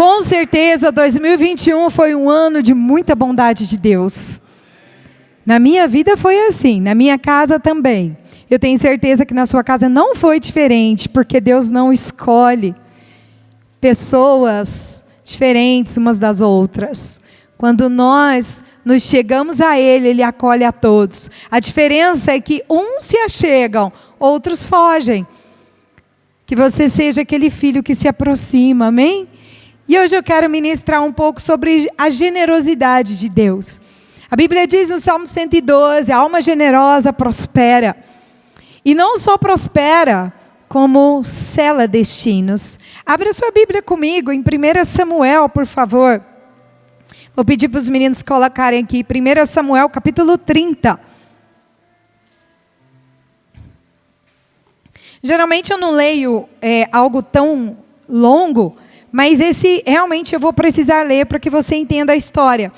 Com certeza, 2021 foi um ano de muita bondade de Deus. Na minha vida foi assim, na minha casa também. Eu tenho certeza que na sua casa não foi diferente, porque Deus não escolhe pessoas diferentes umas das outras. Quando nós nos chegamos a Ele, Ele acolhe a todos. A diferença é que uns se achegam, outros fogem. Que você seja aquele filho que se aproxima, amém? E hoje eu quero ministrar um pouco sobre a generosidade de Deus. A Bíblia diz no Salmo 112, a alma generosa prospera. E não só prospera, como sela destinos. Abra a sua Bíblia comigo em 1 Samuel, por favor. Vou pedir para os meninos colocarem aqui, 1 Samuel, capítulo 30. Geralmente eu não leio algo tão longo, mas esse realmente eu vou precisar ler para que você entenda a história.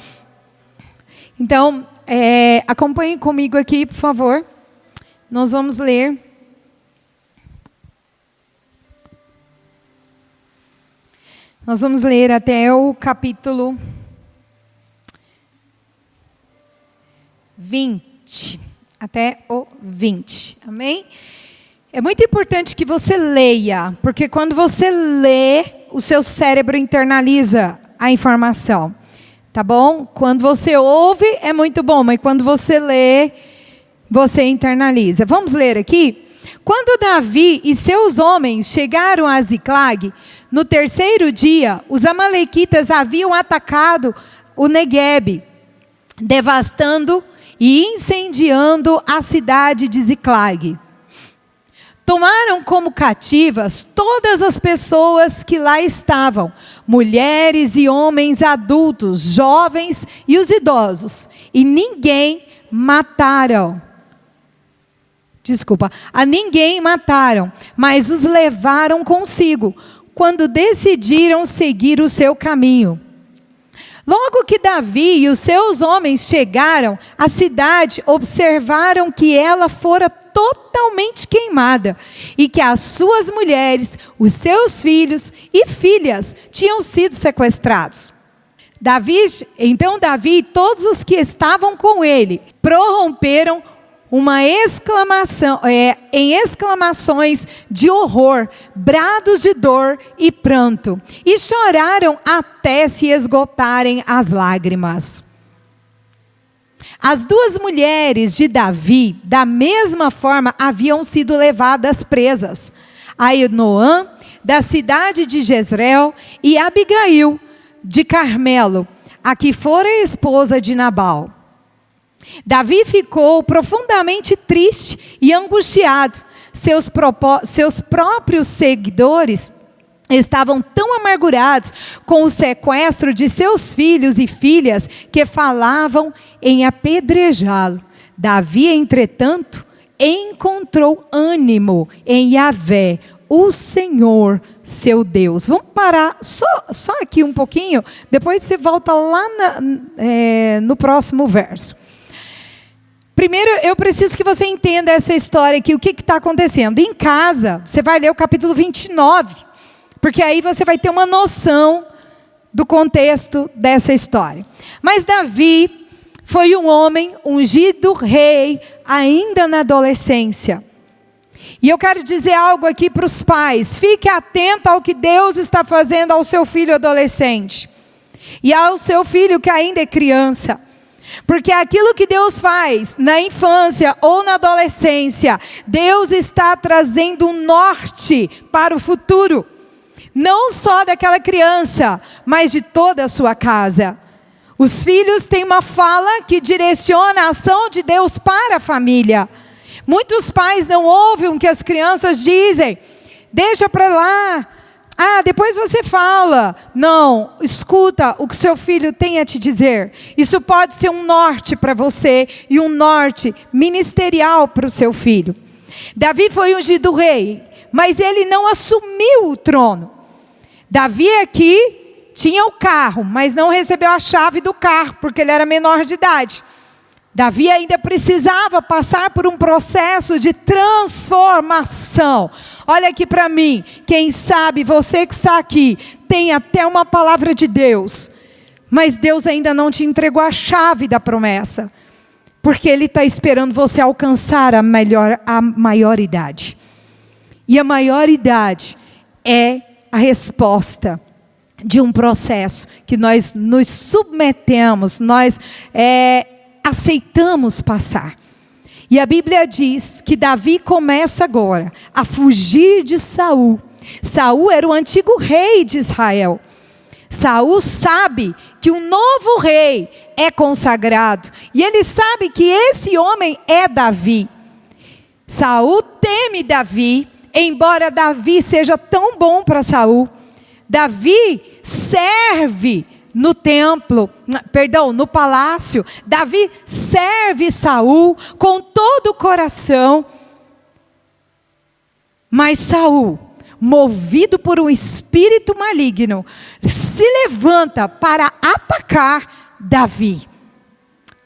Então, acompanhe comigo aqui, por favor. Nós vamos ler. Nós vamos ler até o capítulo 20. Até o 20. Amém? É muito importante que você leia, porque quando você lê, o seu cérebro internaliza a informação. Tá bom? Quando você ouve, é muito bom, mas quando você lê, você internaliza. Vamos ler aqui? Quando Davi e seus homens chegaram a Ziclag, no terceiro dia, os amalequitas haviam atacado o Neguebe, devastando e incendiando a cidade de Ziclag. Tomaram como cativas todas as pessoas que lá estavam, mulheres e homens adultos, jovens e os idosos, e a ninguém mataram, mas os levaram consigo, quando decidiram seguir o seu caminho. Logo que Davi e os seus homens chegaram à cidade, observaram que ela fora totalmente queimada e que as suas mulheres, os seus filhos e filhas tinham sido sequestrados. Então Davi e todos os que estavam com ele prorromperam em exclamações de horror, brados de dor e pranto, e choraram até se esgotarem as lágrimas. As duas mulheres de Davi, da mesma forma, haviam sido levadas presas. Ainoã, da cidade de Jezreel, e Abigail, de Carmelo, a que fora esposa de Nabal. Davi ficou profundamente triste e angustiado. Seus próprios seguidores estavam tão amargurados com o sequestro de seus filhos e filhas que falavam em apedrejá-lo. Davi, entretanto, encontrou ânimo em Yahvé, o Senhor, seu Deus. Vamos parar só aqui um pouquinho, depois você volta lá no próximo verso. Primeiro, eu preciso que você entenda essa história aqui, o que está acontecendo. Em casa, você vai ler o capítulo 29, porque aí você vai ter uma noção do contexto dessa história. Mas Davi foi um homem ungido rei ainda na adolescência. E eu quero dizer algo aqui para os pais. Fique atento ao que Deus está fazendo ao seu filho adolescente. E ao seu filho que ainda é criança. Porque aquilo que Deus faz na infância ou na adolescência, Deus está trazendo um norte para o futuro. Não só daquela criança, mas de toda a sua casa. Os filhos têm uma fala que direciona a ação de Deus para a família. Muitos pais não ouvem o que as crianças dizem. Deixa para lá. Depois você fala. Não, escuta o que seu filho tem a te dizer. Isso pode ser um norte para você e um norte ministerial para o seu filho. Davi foi ungido rei, mas ele não assumiu o trono. Davi aqui tinha o carro, mas não recebeu a chave do carro, porque ele era menor de idade. Davi ainda precisava passar por um processo de transformação. Olha aqui para mim, quem sabe você que está aqui, tem até uma palavra de Deus, mas Deus ainda não te entregou a chave da promessa, porque Ele está esperando você alcançar a maioridade. E a maioridade é a resposta de um processo que nós nos submetemos, nós aceitamos passar. E a Bíblia diz que Davi começa agora a fugir de Saul. Saul era o antigo rei de Israel. Saul sabe que um novo rei é consagrado. E ele sabe que esse homem é Davi. Saul teme Davi, embora Davi seja tão bom para Saul. Davi serve no templo, no palácio. Davi serve Saul com todo o coração. Mas Saul, movido por um espírito maligno, se levanta para atacar Davi.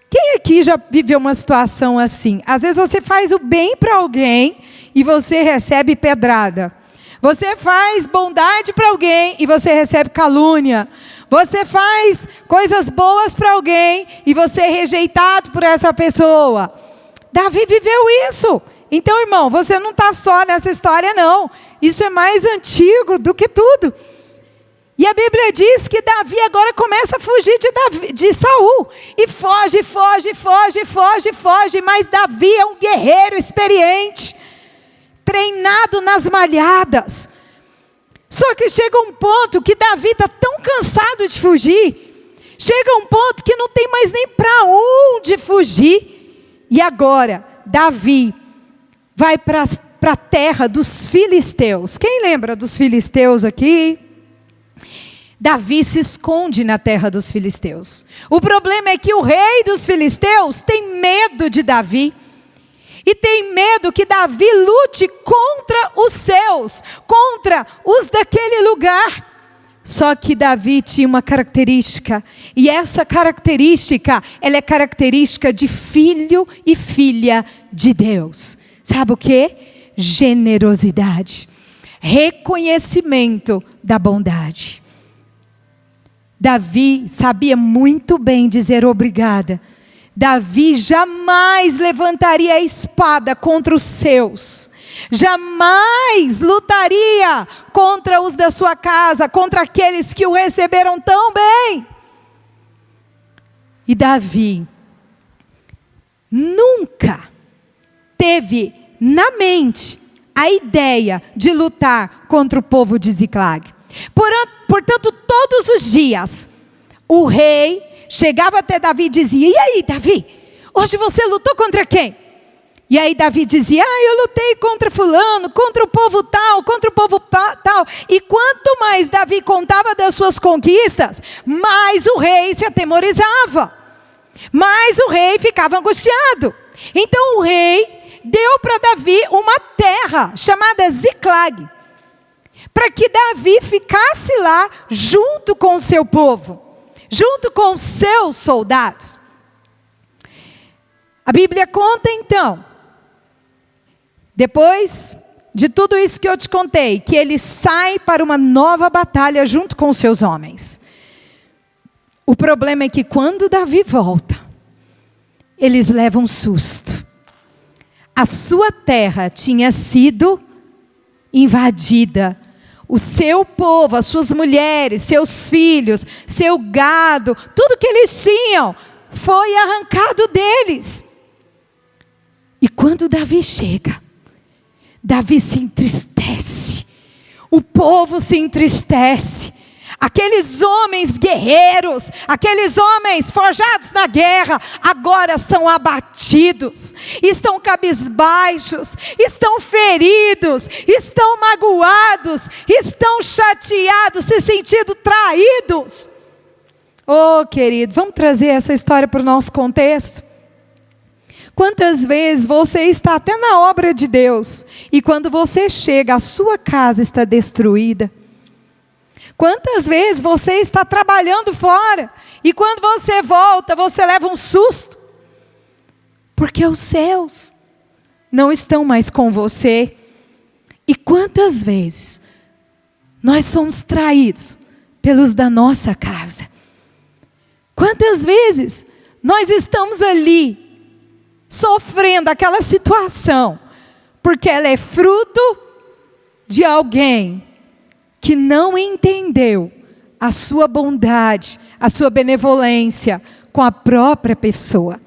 Quem aqui já viveu uma situação assim? Às vezes você faz o bem para alguém e você recebe pedrada. Você faz bondade para alguém e você recebe calúnia. Você faz coisas boas para alguém e você é rejeitado por essa pessoa. Davi viveu isso. Então, irmão, você não está só nessa história, não. Isso é mais antigo do que tudo. E a Bíblia diz que Davi agora começa a fugir de Saul. E foge. Mas Davi é um guerreiro experiente, treinado nas malhadas. Só que chega um ponto que Davi está tão cansado de fugir. Chega um ponto que não tem mais nem para onde fugir. E agora, Davi vai para a terra dos filisteus. Quem lembra dos filisteus aqui? Davi se esconde na terra dos filisteus. O problema é que o rei dos filisteus tem medo de Davi. E tem medo que Davi lute contra os seus, contra os daquele lugar. Só que Davi tinha uma característica, e essa característica, ela é característica de filho e filha de Deus. Sabe o quê? Generosidade, reconhecimento da bondade. Davi sabia muito bem dizer obrigada. Davi jamais levantaria a espada contra os seus. Jamais lutaria contra os da sua casa, contra aqueles que o receberam tão bem. E Davi nunca teve na mente a ideia de lutar contra o povo de Ziclag. Portanto, todos os dias, o rei chegava até Davi e dizia: e aí, Davi, hoje você lutou contra quem? E aí Davi dizia: eu lutei contra fulano, contra o povo tal, contra o povo tal. E quanto mais Davi contava das suas conquistas, mais o rei se atemorizava, mais o rei ficava angustiado. Então o rei deu para Davi uma terra chamada Ziclag, para que Davi ficasse lá junto com o seu povo, junto com os seus soldados. A Bíblia conta então, depois de tudo isso que eu te contei, que ele sai para uma nova batalha junto com os seus homens. O problema é que quando Davi volta, eles levam um susto. A sua terra tinha sido invadida. O seu povo, as suas mulheres, seus filhos, seu gado, tudo que eles tinham foi arrancado deles. E quando Davi chega, Davi se entristece. O povo se entristece. Aqueles homens guerreiros, aqueles homens forjados na guerra, agora são abatidos, estão cabisbaixos, estão feridos, estão magoados, estão chateados, se sentindo traídos. Oh, querido, vamos trazer essa história para o nosso contexto? Quantas vezes você está até na obra de Deus, e quando você chega, a sua casa está destruída? Quantas vezes você está trabalhando fora, e quando você volta, você leva um susto? porque os céus não estão mais com você. E quantas vezes nós somos traídos pelos da nossa casa? Quantas vezes nós estamos ali sofrendo aquela situação, porque ela é fruto de alguém que não entendeu a sua bondade, a sua benevolência com a própria pessoa.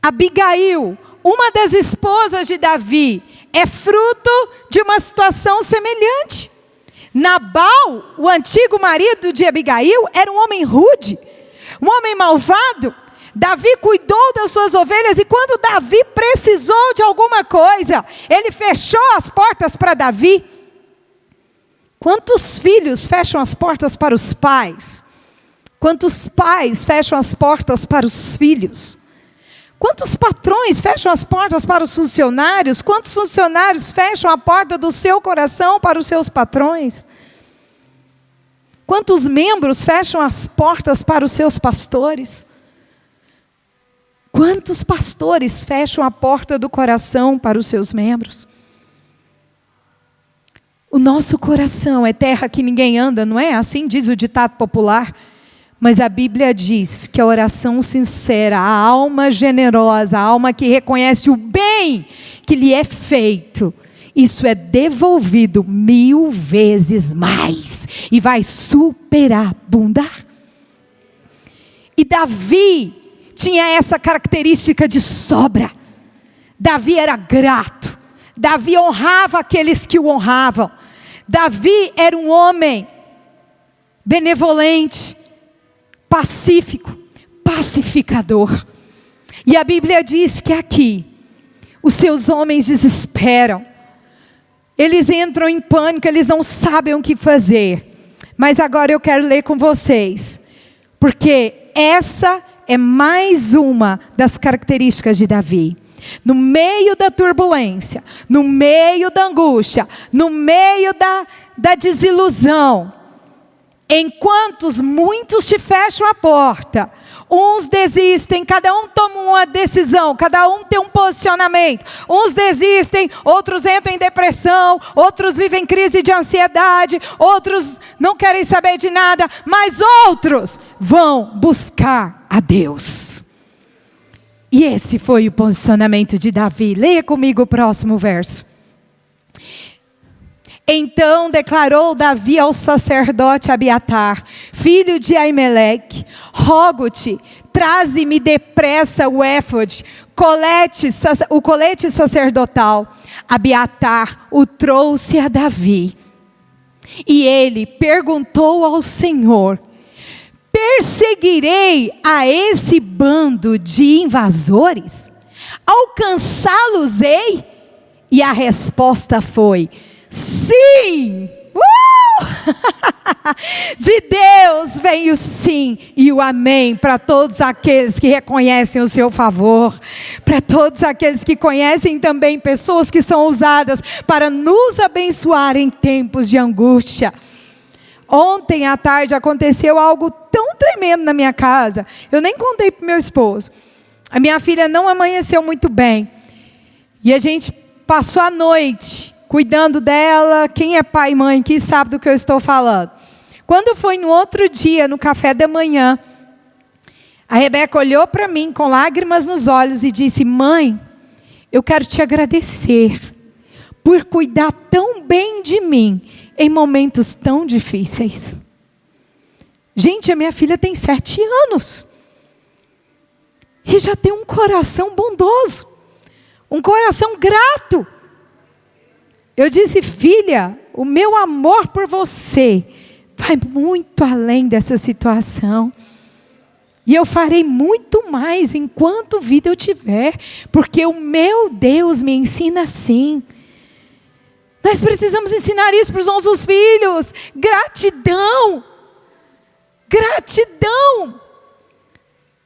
Abigail, uma das esposas de Davi, é fruto de uma situação semelhante. Nabal, o antigo marido de Abigail, era um homem rude, um homem malvado. Davi cuidou das suas ovelhas e quando Davi precisou de alguma coisa, ele fechou as portas para Davi. Quantos filhos fecham as portas para os pais? Quantos pais fecham as portas para os filhos? Quantos patrões fecham as portas para os funcionários? Quantos funcionários fecham a porta do seu coração para os seus patrões? Quantos membros fecham as portas para os seus pastores? Quantos pastores fecham a porta do coração para os seus membros? O nosso coração é terra que ninguém anda, não é? Assim diz o ditado popular. Mas a Bíblia diz que a oração sincera, a alma generosa, a alma que reconhece o bem que lhe é feito, isso é devolvido 1000 vezes mais e vai superabundar. E Davi tinha essa característica de sobra. Davi era grato. Davi honrava aqueles que o honravam. Davi era um homem benevolente, pacífico, pacificador. E a Bíblia diz que aqui, os seus homens desesperam. Eles entram em pânico, eles não sabem o que fazer. Mas agora eu quero ler com vocês, porque essa é mais uma das características de Davi. No meio da turbulência, no meio da angústia, no meio da desilusão, enquanto muitos te fecham a porta, uns desistem, cada um toma uma decisão, cada um tem um posicionamento. Uns desistem, outros entram em depressão, outros vivem crise de ansiedade, outros não querem saber de nada, mas outros vão buscar a Deus. E esse foi o posicionamento de Davi. Leia comigo o próximo verso. Então declarou Davi ao sacerdote Abiatar, filho de Aimeleque: rogo-te, traze-me depressa o éfode, o colete sacerdotal. Abiatar o trouxe a Davi. E ele perguntou ao Senhor: perseguirei a esse bando de invasores? Alcançá-los-ei? E a resposta foi: sim! De Deus vem o sim e o amém para todos aqueles que reconhecem o seu favor, para todos aqueles que conhecem também pessoas que são usadas para nos abençoar em tempos de angústia. Ontem à tarde aconteceu algo tão tremendo na minha casa, eu nem contei para o meu esposo. A minha filha não amanheceu muito bem, e a gente passou a noite cuidando dela. Quem é pai e mãe aqui sabe do que eu estou falando. Quando foi no outro dia, no café da manhã, a Rebeca olhou para mim com lágrimas nos olhos e disse: mãe, eu quero te agradecer por cuidar tão bem de mim em momentos tão difíceis. Gente, a minha filha tem 7 anos. E já tem um coração bondoso, um coração grato. Eu disse: filha, o meu amor por você vai muito além dessa situação. E eu farei muito mais enquanto vida eu tiver, porque o meu Deus me ensina assim. Nós precisamos ensinar isso para os nossos filhos. Gratidão. Gratidão.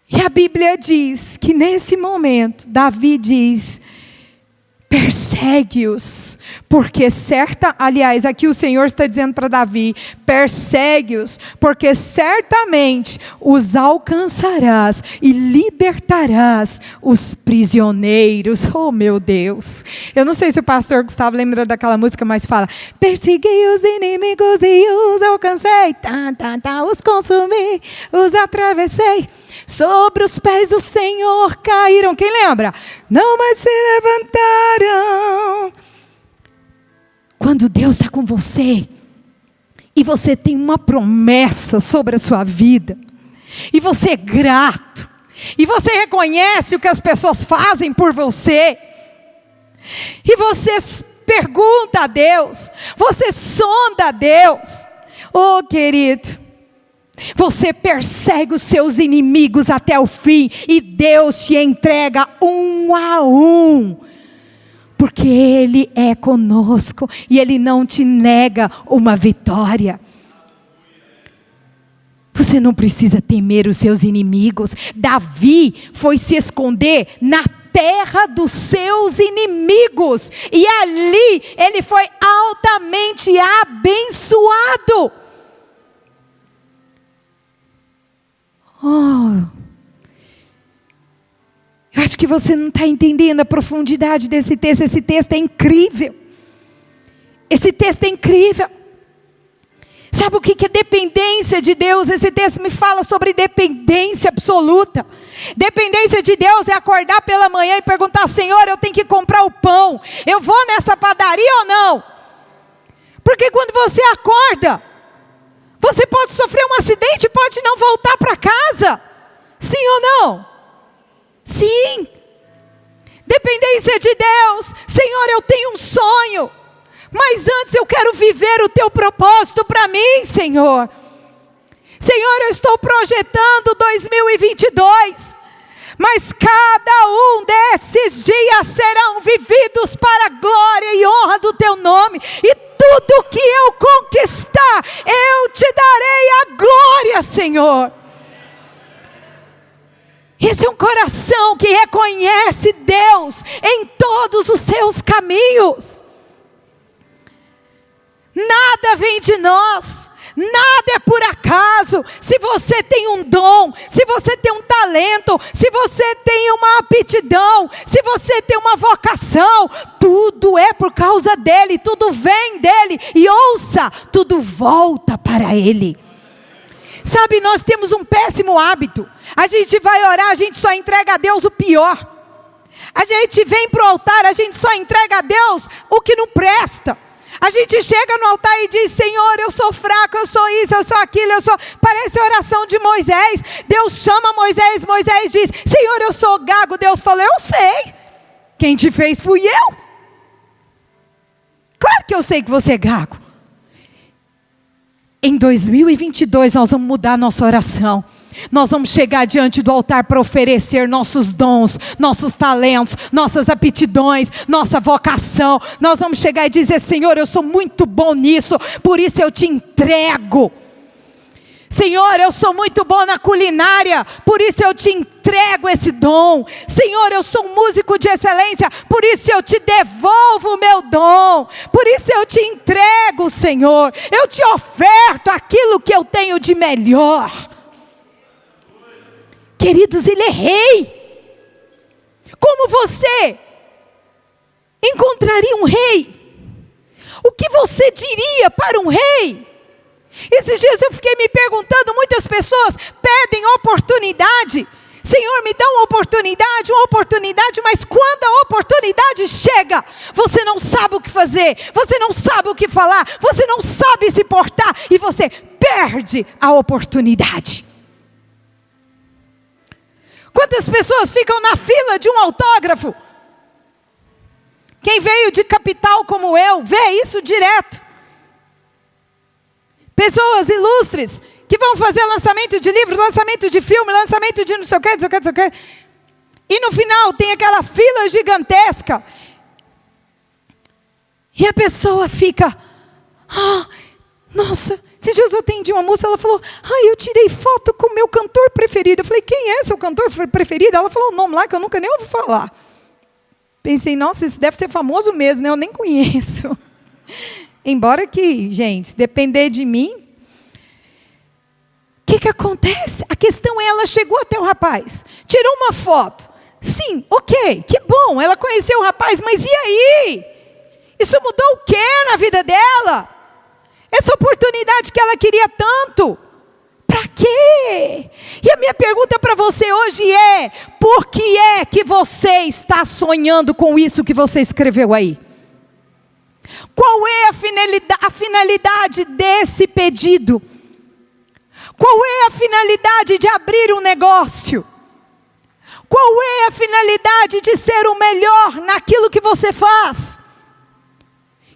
E a Bíblia diz que nesse momento, Davi diz: persegue-os, porque aliás, aqui o Senhor está dizendo para Davi, persegue-os, porque certamente os alcançarás e libertarás os prisioneiros. Oh meu Deus, eu não sei se o pastor Gustavo lembra daquela música, mas fala, persegui os inimigos e os alcancei, os consumi, os atravessei. Sobre os pés do Senhor caíram. Quem lembra? Não mais se levantaram. Quando Deus está com você, e você tem uma promessa sobre a sua vida, e você é grato, e você reconhece o que as pessoas fazem por você, e você pergunta a Deus, você sonda a Deus, oh querido, você persegue os seus inimigos até o fim, e Deus te entrega um a um, porque Ele é conosco, e Ele não te nega uma vitória. Você não precisa temer os seus inimigos. Davi foi se esconder na terra dos seus inimigos, e ali ele foi altamente abençoado. Eu acho que você não está entendendo a profundidade desse texto. Esse texto é incrível. Esse texto é incrível. Sabe o que é dependência de Deus? Esse texto me fala sobre dependência absoluta. Dependência de Deus é acordar pela manhã e perguntar, Senhor, eu tenho que comprar o pão, eu vou nessa padaria ou não? Porque quando você acorda, você pode sofrer um acidente, pode não voltar para casa. Sim ou não? Sim. Dependência de Deus. Senhor, eu tenho um sonho, mas antes eu quero viver o teu propósito para mim, Senhor. Senhor, eu estou projetando 2022, mas cada um desses dias serão vividos para a glória e honra do teu nome. E tudo que eu conquistar, eu te darei a glória, Senhor. Esse é um coração que reconhece Deus em todos os seus caminhos. Nada vem de nós, nada é por acaso. Se você tem um dom, se você tem um talento, se você tem uma aptidão, se você tem uma vocação, tudo é por causa dele, tudo vem dele. E ouça, tudo volta para ele. Sabe, nós temos um péssimo hábito. A gente vai orar, a gente só entrega a Deus o pior. A gente vem para o altar, a gente só entrega a Deus o que não presta. A gente chega no altar e diz, Senhor, eu sou fraco, eu sou isso, eu sou aquilo, eu sou... Parece a oração de Moisés. Deus chama Moisés, Moisés diz, Senhor, eu sou gago. Deus fala, eu sei. Quem te fez fui eu. Claro que eu sei que você é gago. Em 2022 nós vamos mudar a nossa oração. Nós vamos chegar diante do altar para oferecer nossos dons, nossos talentos, nossas aptidões, nossa vocação. Nós vamos chegar e dizer, Senhor, eu sou muito bom nisso, por isso eu te entrego. Senhor, eu sou muito bom na culinária, por isso eu te entrego esse dom. Senhor, eu sou um músico de excelência, por isso eu te devolvo o meu dom. Por isso eu te entrego, Senhor. Eu te oferto aquilo que eu tenho de melhor. Queridos, Ele é rei. Como você encontraria um rei? O que você diria para um rei? Esses dias eu fiquei me perguntando, muitas pessoas pedem oportunidade. Senhor, me dá uma oportunidade, mas quando a oportunidade chega, você não sabe o que fazer, você não sabe o que falar, você não sabe se portar e você perde a oportunidade. Quantas pessoas ficam na fila de um autógrafo? Quem veio de capital como eu, vê isso direto. Pessoas ilustres que vão fazer lançamento de livro, lançamento de filme, lançamento de não sei o que. E no final tem aquela fila gigantesca. E a pessoa fica, nossa, esses dias eu atendi uma moça, ela falou, eu tirei foto com o meu cantor preferido. Eu falei, quem é seu cantor preferido? Ela falou o nome lá que eu nunca nem ouvi falar. Pensei, nossa, isso deve ser famoso mesmo, né? Eu nem conheço. Embora que, gente, se depender de mim, o que acontece? A questão é, ela chegou até o rapaz, tirou uma foto. Sim, ok, que bom, ela conheceu o rapaz, mas e aí? Isso mudou o que na vida dela? Essa oportunidade que ela queria tanto, para quê? E a minha pergunta para você hoje é: por que é que você está sonhando com isso que você escreveu aí? Qual é a finalidade desse pedido? Qual é a finalidade de abrir um negócio? Qual é a finalidade de ser o melhor naquilo que você faz?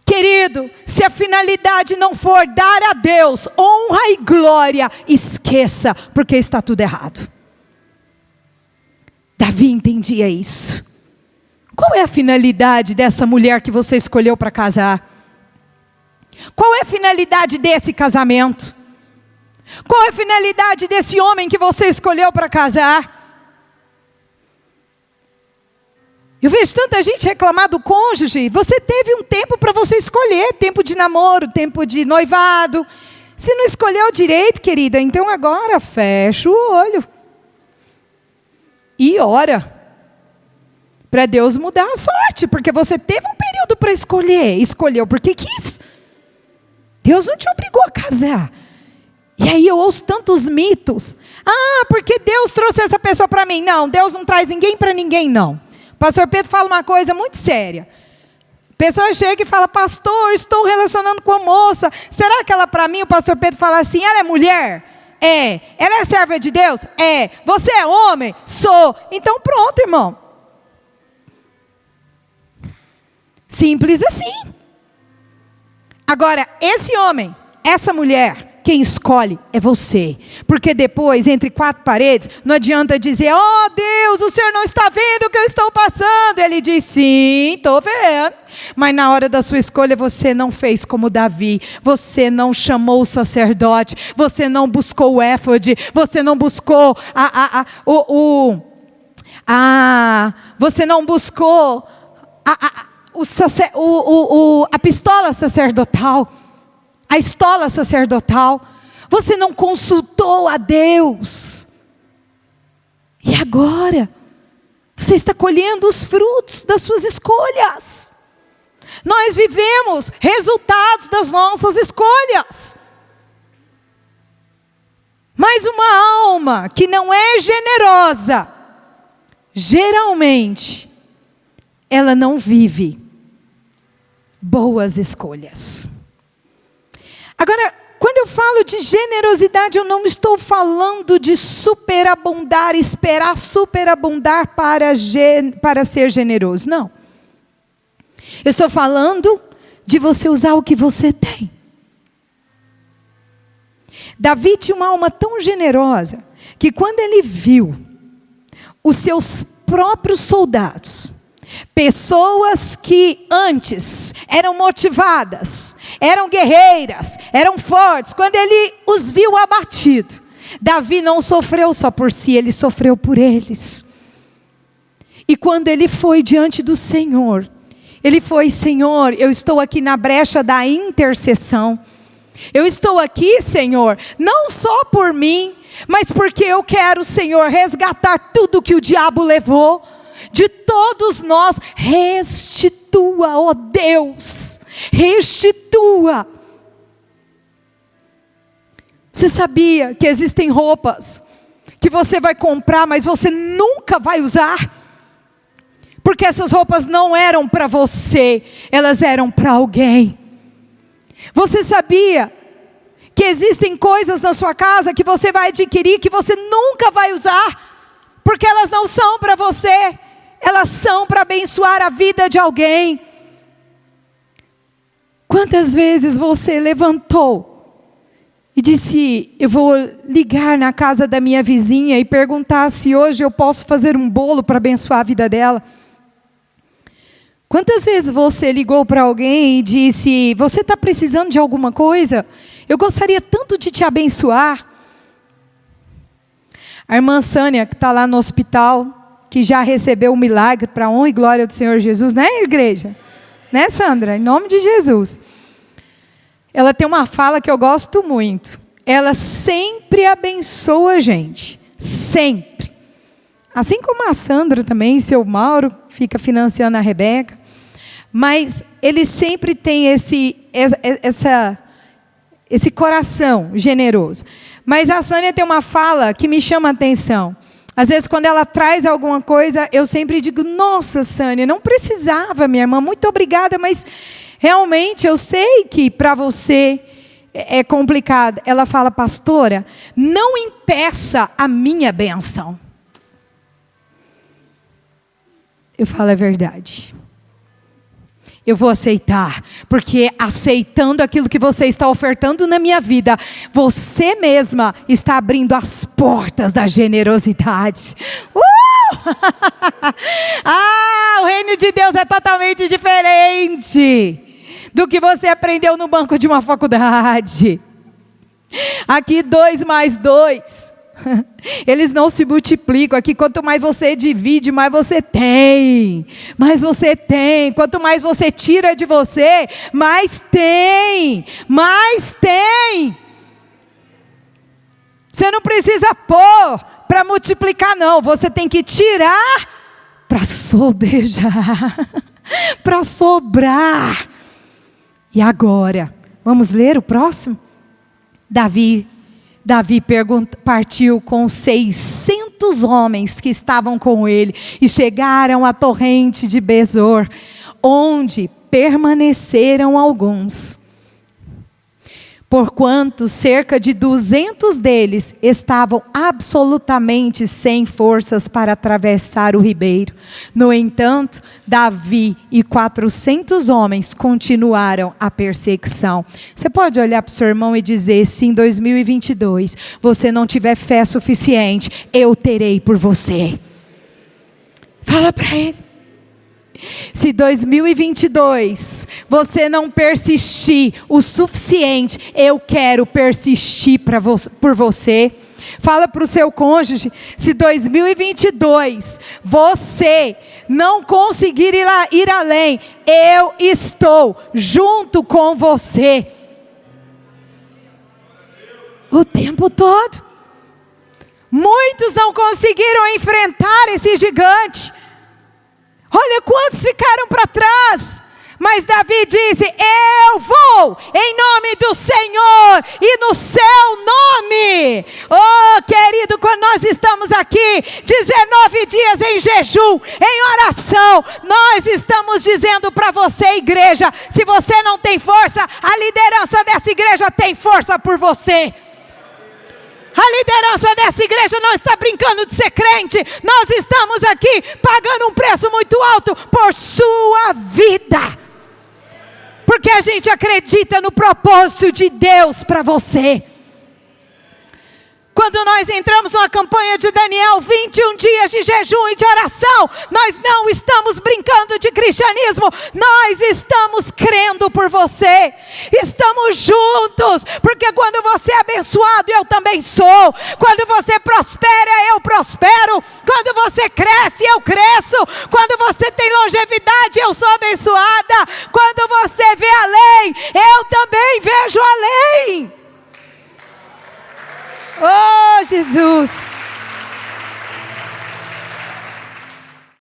Querido, se a finalidade não for dar a Deus honra e glória, esqueça, porque está tudo errado. Davi entendia isso. Qual é a finalidade dessa mulher que você escolheu para casar? Qual é a finalidade desse casamento? Qual é a finalidade desse homem que você escolheu para casar? Eu vejo tanta gente reclamar do cônjuge. Você teve um tempo para você escolher, tempo de namoro, tempo de noivado. Se não escolheu direito, querida, então agora fecha o olho e ora para Deus mudar a sorte, porque você teve um período para escolher, escolheu porque quis. Deus não te obrigou a casar. E aí eu ouço tantos mitos. Ah, porque Deus trouxe essa pessoa para mim. Não, Deus não traz ninguém para ninguém, não. O pastor Pedro fala uma coisa muito séria. A pessoa chega e fala: pastor, estou relacionando com a moça. Será que ela para mim? O pastor Pedro fala assim: ela é mulher? É. Ela é serva de Deus? É. Você é homem? Sou. Então pronto, irmão. Simples assim. Agora, esse homem, essa mulher, quem escolhe é você. Porque depois, entre quatro paredes, não adianta dizer: oh Deus, o Senhor não está vendo o que eu estou passando. Ele diz: sim, estou vendo. Mas na hora da sua escolha você não fez como Davi. Você não chamou o sacerdote. Você não buscou o éfode. Você não buscou você não buscou a pistola sacerdotal. A estola sacerdotal. Você não consultou a Deus. E agora, você está colhendo os frutos das suas escolhas. Nós vivemos resultados das nossas escolhas. Mas uma alma que não é generosa, geralmente, ela não vive boas escolhas. Agora, quando eu falo de generosidade, eu não estou falando de superabundar, esperar superabundar para ser generoso, não. Eu estou falando de você usar o que você tem. Davi tinha uma alma tão generosa, que quando ele viu os seus próprios soldados, pessoas que antes eram motivadas, eram guerreiras, eram fortes, quando ele os viu abatidos, Davi não sofreu só por si, ele sofreu por eles. E quando ele foi diante do Senhor, ele foi: Senhor, eu estou aqui na brecha da intercessão. Eu estou aqui, Senhor, não só por mim, mas porque eu quero, Senhor, resgatar tudo que o diabo levou. De todos nós, restitua, ó Deus, restitua. Você sabia que existem roupas que você vai comprar, mas você nunca vai usar? Porque essas roupas não eram para você, elas eram para alguém. Você sabia que existem coisas na sua casa que você vai adquirir, que você nunca vai usar, porque elas não são para você? Elas são para abençoar a vida de alguém. Quantas vezes você levantou e disse: eu vou ligar na casa da minha vizinha e perguntar se hoje eu posso fazer um bolo para abençoar a vida dela? Quantas vezes você ligou para alguém e disse: você está precisando de alguma coisa? Eu gostaria tanto de te abençoar. A irmã Sânia, que está lá no hospital, que já recebeu o milagre para a honra e glória do Senhor Jesus, né, igreja? Né, Sandra? Em nome de Jesus. Ela tem uma fala que eu gosto muito. Ela sempre abençoa a gente. Sempre. Assim como a Sandra também, seu Mauro, fica financiando a Rebeca. Mas ele sempre tem esse coração generoso. Mas a Sânia tem uma fala que me chama a atenção. Às vezes, quando ela traz alguma coisa, eu sempre digo, nossa, Sânia, não precisava, minha irmã, muito obrigada, mas realmente eu sei que para você é complicado. Ela fala, pastora, não impeça a minha bênção. Eu falo, é verdade. Eu vou aceitar, porque aceitando aquilo que você está ofertando na minha vida, você mesma está abrindo as portas da generosidade. O reino de Deus é totalmente diferente do que você aprendeu no banco de uma faculdade. Aqui 2 mais 2. Eles não se multiplicam. Aqui quanto mais você divide, mais você tem. Mais você tem. Quanto mais você tira de você, mais tem. Mais tem. Você não precisa pôr para multiplicar, não. Você tem que tirar para sobejar. Para sobrar. E agora, vamos ler o próximo? Davi partiu com 600 homens que estavam com ele e chegaram à torrente de Besor, onde permaneceram alguns. Porquanto cerca de 200 deles estavam absolutamente sem forças para atravessar o ribeiro. No entanto, Davi e 400 homens continuaram a perseguição. Você pode olhar para o seu irmão e dizer, se em 2022 você não tiver fé suficiente, eu terei por você. Fala para ele. Se 2022 você não persistir o suficiente, eu quero persistir por você. Fala para o seu cônjuge, se 2022 você não conseguir ir além, eu estou junto com você. O tempo todo. Muitos não conseguiram enfrentar esse gigante. Olha quantos ficaram para trás. Mas Davi disse, eu vou em nome do Senhor e no seu nome. Oh, querido, quando nós estamos aqui 19 dias em jejum, em oração, nós estamos dizendo para você, igreja, se você não tem força, a liderança dessa igreja tem força por você. A liderança dessa igreja não está brincando de ser crente. Nós estamos aqui pagando um preço muito alto por sua vida. Porque a gente acredita no propósito de Deus para você. Quando nós entramos numa campanha de Daniel, 21 dias de jejum e de oração, nós não estamos brincando de cristianismo, nós estamos crendo por você, estamos juntos, porque quando você é abençoado, eu também sou, quando você prospera, eu prospero, quando você cresce, eu cresço, quando você tem longevidade, eu sou abençoada, quando você vê além, eu também vejo além. Oh, Jesus!